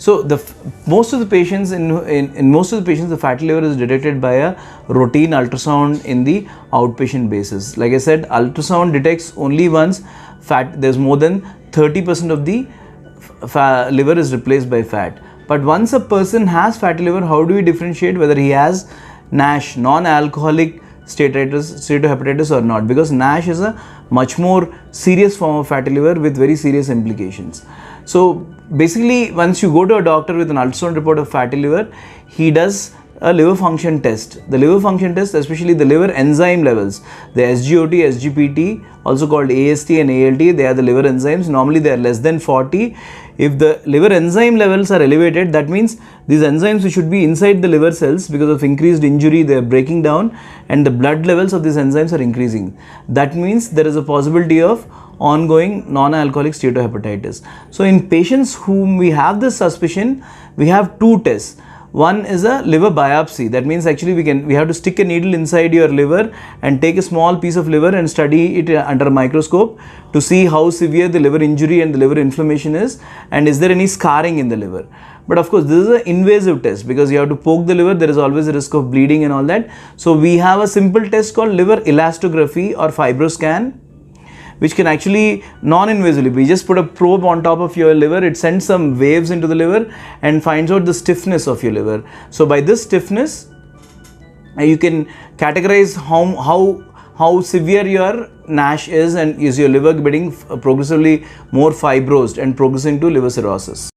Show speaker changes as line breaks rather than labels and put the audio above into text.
So most of the patients in most of the patients, the fatty liver is detected by a routine ultrasound in the outpatient basis. Like I said, ultrasound detects only once there's more than 30% of the liver is replaced by fat. But once a person has fatty liver, how do we differentiate whether he has NASH, non-alcoholic steatohepatitis or not? Because NASH is a much more serious form of fatty liver with very serious implications. So basically, once you go to a doctor with an ultrasound report of fatty liver, he does a liver function test. The liver function test, especially the liver enzyme levels, the SGOT, SGPT, also called AST and ALT, they are the liver enzymes. Normally they are less than 40. If the liver enzyme levels are elevated, that means these enzymes which should be inside the liver cells, because of increased injury, they are breaking down and the blood levels of these enzymes are increasing. That means there is a possibility of ongoing non-alcoholic steatohepatitis. So in patients whom we have this suspicion, we have two tests. One is a liver biopsy. That means actually we have to stick a needle inside your liver and take a small piece of liver and study it under a microscope to see how severe the liver injury and the liver inflammation is, and is there any scarring in the liver. But of course, this is an invasive test because you have to poke the liver. There is always a risk of bleeding and all that. So we have a simple test called liver elastography or fibroscan, which can actually non-invasively, we just put a probe on top of your liver, it sends some waves into the liver and finds out the stiffness of your liver. So by this stiffness, you can categorize how severe your NASH is, and is your liver getting progressively more fibrosed and progressing to liver cirrhosis.